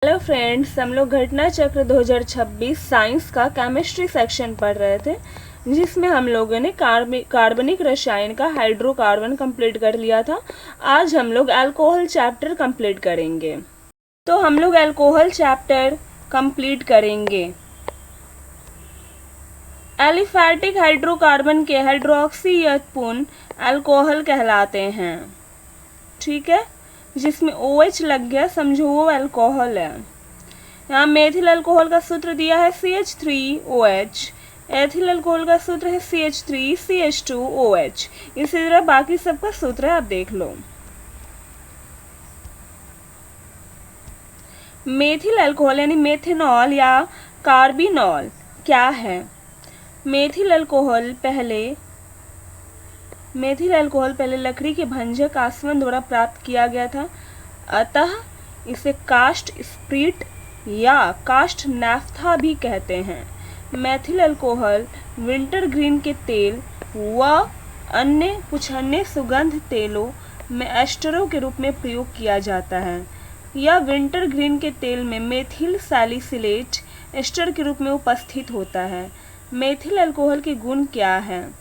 Hello friends, हम लोग घटना चक्र 2026 साइंस का केमिस्ट्री सेक्शन पढ़ रहे थे, जिसमें हम लोगों ने कार्बनिक रसायन का हाइड्रोकार्बन कंप्लीट कर लिया था। आज हम लोग अल्कोहल चैप्टर कंप्लीट करेंगे। तो हम लोग अल्कोहल चैप्टर कंप्लीट करेंगे। एलिफैटिक हाइड्रोकार्बन के हाइड्रोक्सी यौगिक अल्कोहल कहलाते हैं। ठीक है, जिसमें OH लग गया समझो वो अल्कोहल है। यहाँ मेथिल अल्कोहल का सूत्र दिया है CH3OH, एथिल अल्कोहल का सूत्र है CH3CH2OH। इसी तरह बाकी सबका सूत्र है, आप देख लो। मेथिल अल्कोहल यानी मेथेनॉल या कार्बिनॉल क्या है? मेथिल अल्कोहल पहले लकड़ी के भंजक आसवन द्वारा प्राप्त किया गया था, अतः इसे कास्ट स्प्रीट या कास्ट नैफ्था भी कहते हैं। मेथिल अल्कोहल विंटर ग्रीन के तेल व कुछ अन्य सुगंध तेलों में एस्टरों के रूप में प्रयोग किया जाता है। यह विंटर ग्रीन के तेल में मेथिल सैलिसिलेट एस्टर के रूप में उपस्थित होता है। मेथिल अल्कोहल के गुण क्या हैं?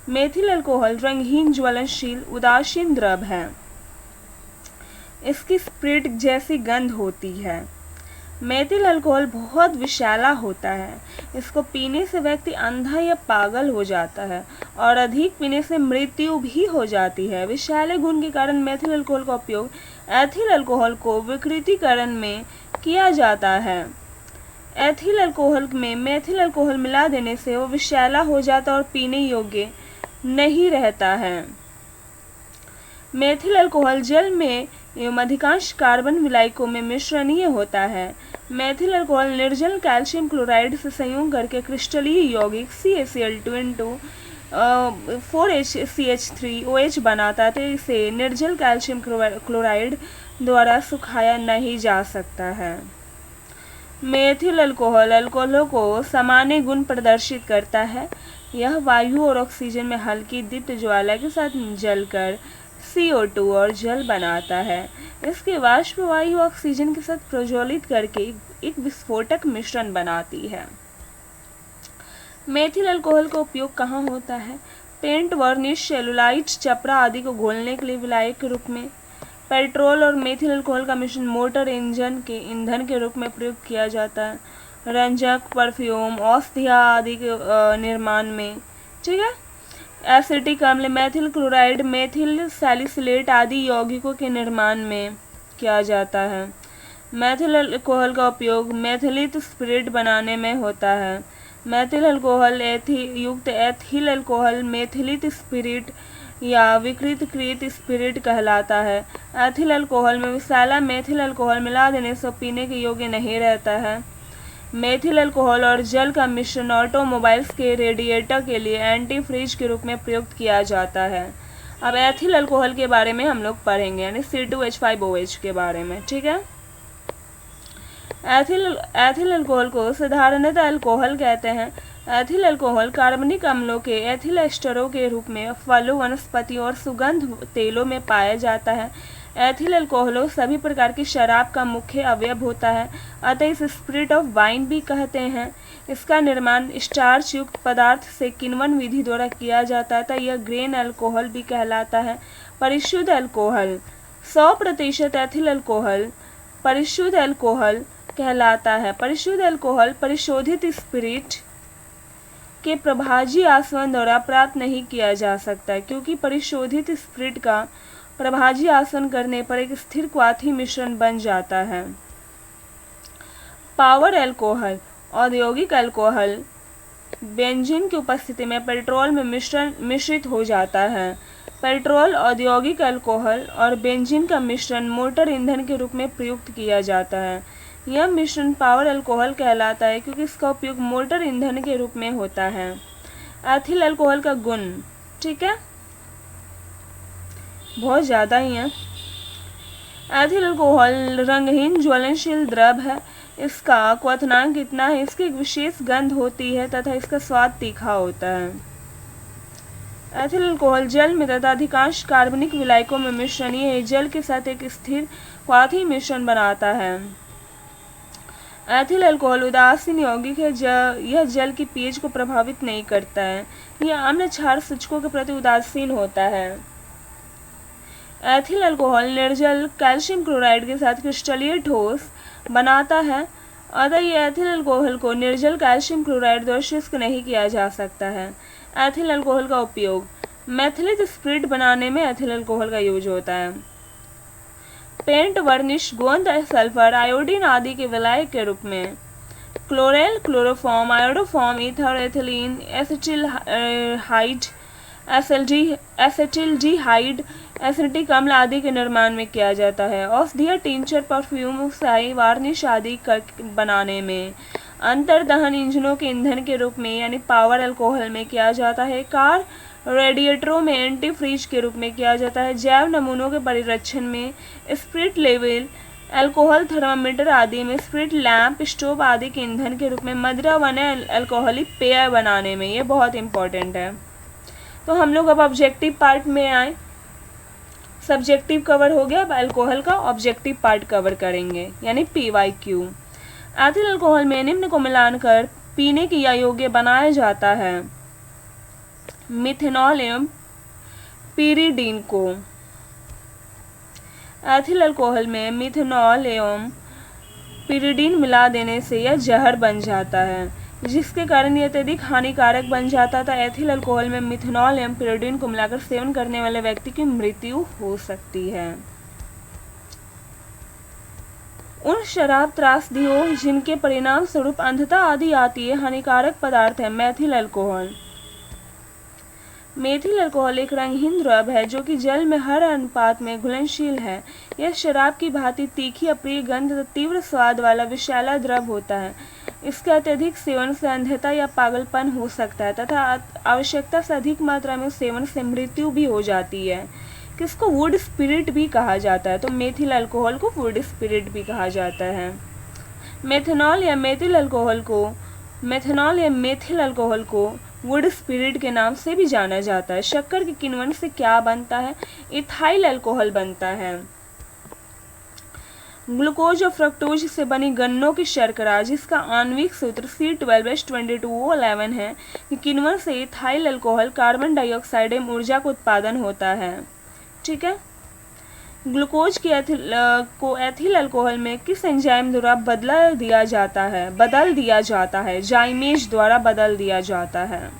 मेथिल अल्कोहल रंगहीन, ज्वलनशील, उदासीन द्रव है। इसकी स्प्रिट जैसी गंध होती है। मेथिल अल्कोहल बहुत विषैला होता है। इसको पीने से व्यक्ति अंधा या पागल हो जाता है और अधिक पीने से मृत्यु भी हो जाती है। विषैले गुण के कारण मेथिल अल्कोहल का उपयोग एथिल अल्कोहल को विकृतीकरण में किया जाता है। एथिल अल्कोहल में मेथिल अल्कोहल मिला देने से वो विषैला हो जाता है और पीने योग्य नहीं रहता है। मेथिल अल्कोहल जल में एवं अधिकांश कार्बन विलायकों में मिश्रणीय होता है। मेथिल अल्कोहल निर्जल कैल्शियम क्लोराइड से संयोग करके क्रिस्टलीय यौगिक CaCl2 4HCH3OH बनाता है, तो इसे निर्जल कैल्शियम क्लोराइड द्वारा सुखाया नहीं जा सकता है। मेथिल अल्कोहलों को सामान्य गुण प्रदर्शित करता है। यह वायु और ऑक्सीजन में हल्की दीप्त ज्वाला के साथ जलकर CO2 और जल बनाता है। इसके वाष्प वायु ऑक्सीजन के साथ प्रज्वलित करके एक विस्फोटक मिश्रण बनाती है। मेथिल अल्कोहल का उपयोग कहाँ होता है? पेंट, वर्निश, सेलुलाइट, चपड़ा आदि को घोलने के लिए विलायक के रूप में। पेट्रोल और मेथिल अल्कोहल का मिश्रण मोटर इंजन के ईंधन के रूप में प्रयोग किया जाता है। रंजक, परफ्यूम, औषधियाँ आदि के निर्माण में। ठीक है। एसिटिक अम्ल, मेथिल क्लोराइड, मेथिल सैलिसिलेट आदि यौगिकों के निर्माण में किया जाता है। मेथिल अल्कोहल का उपयोग मेथिलित स्पिरिट बनाने में होता है। मेथिल अल्कोहल युक्त एथिल अल्कोहल मेथिलित स्पिरिट या विकृतकृत स्पिरिट कहलाता है। एथिल अल्कोहल में विषैला मेथिल अल्कोहल मिला देने से पीने के योग्य नहीं रहता है। मेथिल अल्कोहल और जल का मिश्रण ऑटोमोबाइल्स के रेडिएटर के लिए एंटी फ्रीज के रूप में प्रयुक्त किया जाता है। अब एथिल अल्कोहल के बारे में हम लोग पढ़ेंगे, यानी C2H5OH के बारे में। ठीक है। एथिल अल्कोहल को साधारणतः अल्कोहल कहते हैं। एथिल अल्कोहल कार्बनिक अम्लों के एथिल एस्टरों के रूप में फलों, वनस्पति और सुगंध तेलों में पाया जाता है। एथिल अल्कोहल सभी प्रकार की शराब का मुख्य अवयव होता है, अतः इसे स्पिरिट ऑफ वाइन भी कहते हैं। इसका निर्माण स्टार्च युक्त पदार्थ से किण्वन विधि द्वारा किया जाता है, अतः यह ग्रेन अल्कोहल भी कहलाता है। परिशुद्ध अल्कोहल 100% एथिल अल्कोहल परिशुद्ध अल्कोहल कहलाता है। परिशुद्ध अल्कोहल परिशोधित स्पिरिट के प्रभाजी आसवन द्वारा प्राप्त नहीं किया जा सकता, क्योंकि परिशोधित स्पिरिट का प्रभाजी आसवन करने पर एक स्थिर क्वाथी मिश्रण बन जाता है। पावर अल्कोहल औद्योगिक अल्कोहल बेंजीन की उपस्थिति में पेट्रोल में मिश्रित हो जाता है। पेट्रोल, औद्योगिक अल्कोहल और बेंजीन का मिश्रण मोटर ईंधन के रूप में प्रयुक्त किया जाता है। यह मिश्रण पावर अल्कोहल कहलाता है, क्योंकि इसका उपयोग मोटर ईंधन के रूप में होता है। एथिल अल्कोहल का गुण, ठीक है, बहुत ज़्यादा ही है। एथिल अल्कोहल रंगहीन, ज्वलनशील द्रव है। इसका क्वथनांक इतना है, इसकी एक विशेष गंध होती है तथा इसका स्वाद तीखा होता है। एथिल अल्कोहल जल में तथा अधिकांश कार्बनिक विलायकों में मिश्रणीय है। जल के साथ एक स्थिर क्वाथी मिश्रण बनाता है। एथिल अल्कोहल उदासीन यौगिक है। यह जल की पीएच को प्रभावित नहीं करता है। यह अम्ल क्षार सूचकों के प्रति उदासीन होता है। एथिल अल्कोहल निर्जल कैल्शियम क्लोराइड के साथ क्रिस्टलीय ठोस बनाता है। अतः ये एथिल अल्कोहल को निर्जल कैल्शियम क्लोराइड द्वारा शुष्क नहीं किया जा सकता है। एथिल अल्कोहल का उपयोग मेथिलित स्पिरिट बनाने में एथिल अल्कोहल का यूज होता है। पेंट, वर्निश, गोंद, सल्फर, आयोडीन आदि के विलायक के रूप में chloral, chloroform, iodoform, ether, ethylene, acetaldehyde, acetic अम्ल आदि के निर्माण में किया जाता है। औषधीय, टिंचर, परफ्यूम, स्याही, वार्निश आदि बनाने में। अंतर्दहन इंजनों के ईंधन के रूप में यानी पावर अल्कोहल में किया जाता है। कार रेडिएटरों में एंटी फ्रीज के रूप में किया जाता है। जैव नमूनों के परिरक्षण में, स्पिरिट लेवल अल्कोहल थर्मामीटर आदि में, स्पिरिट लैंप, स्टोव आदि के ईंधन के रूप में, मदिरा व अन्य अल्कोहलिक पेय बनाने में। ये बहुत इंपॉर्टेंट है। तो हम लोग अब ऑब्जेक्टिव पार्ट में आए। सब्जेक्टिव कवर हो गया, अब अल्कोहल का ऑब्जेक्टिव पार्ट कवर करेंगे यानी PYQ। एथिल अल्कोहल में निम्न को मिलाकर पीने की योग्य बनाया जाता है। मिथेनॉल एवं पिरिडीन को। एथिल अल्कोहल में मिथेनॉल एवं पिरिडीन मिला देने से यह जहर बन जाता है, जिसके कारण यह अत्यधिक हानिकारक बन जाता था। एथिल अल्कोहल में मिथेनॉल एवं पिरिडीन को मिलाकर सेवन करने वाले व्यक्ति की मृत्यु हो सकती है। उन शराब त्रासदियों जिनके परिणाम स्वरूप अंधता आदि आती है हानिकारक पदार्थ है मेथिल अल्कोहल। मेथिल अल्कोहल एक रंगहीन द्रव है जो कि जल में हर अनुपात में घुलनशील है। यह शराब की भांति तीखी, अप्रिय गंध तथा तीव्र स्वाद वाला विषैला द्रव होता है। इसके अत्यधिक सेवन से अंधता या पागलपन हो सकता है तथा आवश्यकता से अधिक मात्रा में सेवन से मृत्यु भी हो जाती है। किसको वुड स्पिरिट भी कहा जाता है, तो मेथिल अल्कोहल को वुड स्पिरिट भी कहा जाता है। मेथनॉल या मेथिल अल्कोहल को वुड स्पिरिट के नाम से भी जाना जाता है। शक्कर के किण्वन से क्या बनता है? इथाइल अल्कोहल बनता है। ग्लूकोज और फ्रक्टोज से बनी गन्नों की शर्करा, जिसका आणविक सूत्र C12H22O11 है, कि किण्वन से इथाइल अल्कोहल, कार्बन डाइऑक्साइड एवं ऊर्जा का उत्पादन होता है। ठीक है। ग्लूकोज की एथिल अल्कोहल में किस एंजाइम द्वारा बदल दिया जाता है? जाइमेज द्वारा बदल दिया जाता है।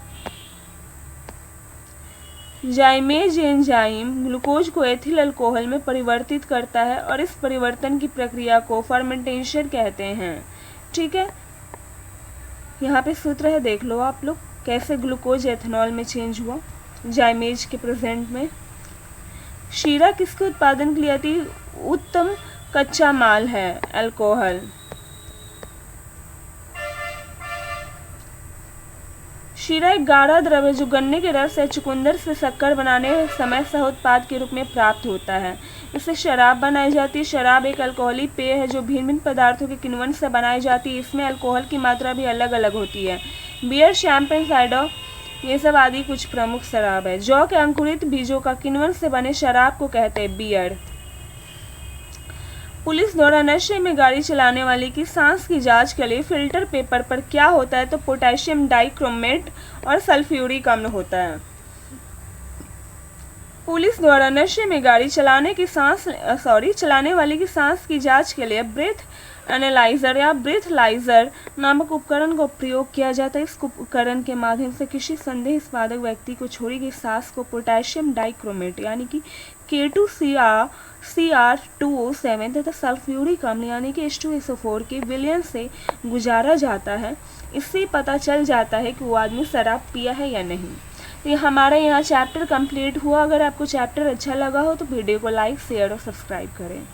जाइमेज एंजाइम ग्लूकोज को एथिल अल्कोहल में परिवर्तित करता है और इस परिवर्तन की प्रक्रिया को फर्मेंटेशन कहते हैं। ठीक है। यहाँ पे सूत्र है, देख लो आप लोग कैसे ग्लूकोज एथेनॉल में चेंज हुआ जाइमेज के प्रेजेंट में। शीरा किसके उत्पादन के लिए अति उत्तम कच्चा माल है? अल्कोहल। शीरा एक गाढ़ा द्रव है जो गन्ने के रस या चुकंदर से शक्कर बनाने समय सह उत्पाद के रूप में प्राप्त होता है। इससे शराब बनाई जाती है। शराब एक अल्कोहलिक पेय है जो भिन्न भिन्न पदार्थों के किण्वन से बनाई जाती है। इसमें अल्कोहल की मात्रा भी अलग अलग होती है। बियर, शैंपेन, साइडर, ये सब आदि कुछ प्रमुख शराब है। जौ के अंकुरित बीजों का किण्वन से बने शराब को कहते हैं बियर। पुलिस द्वारा नशे में गाड़ी चलाने वाले की सांस की जांच के लिए फिल्टर पेपर पर क्या होता है? तो पोटेशियम डाइक्रोमेट और सल्फ्यूरिक अम्ल होता है। पुलिस द्वारा नशे में गाड़ी चलाने वाले की सांस की जांच के लिए ब्रेथ एनालाइजर या ब्रेथलाइजर नामक उपकरण का प्रयोग किया जाता है। इस उपकरण के माध्यम से किसी संदेहास्पद व्यक्ति को छोड़ी गई सांस को पोटेशियम डाइक्रोमेट यानी कि K2CR2O7 तथा सल्फ्यूरिक अम्ल यानी कि H2SO4 के विलयन से गुजारा जाता है। इससे पता चल जाता है कि वो आदमी शराब पिया है या नहीं। तो ये हमारा यहाँ चैप्टर कंप्लीट हुआ। अगर आपको चैप्टर अच्छा लगा हो तो वीडियो को लाइक, शेयर और सब्सक्राइब करें।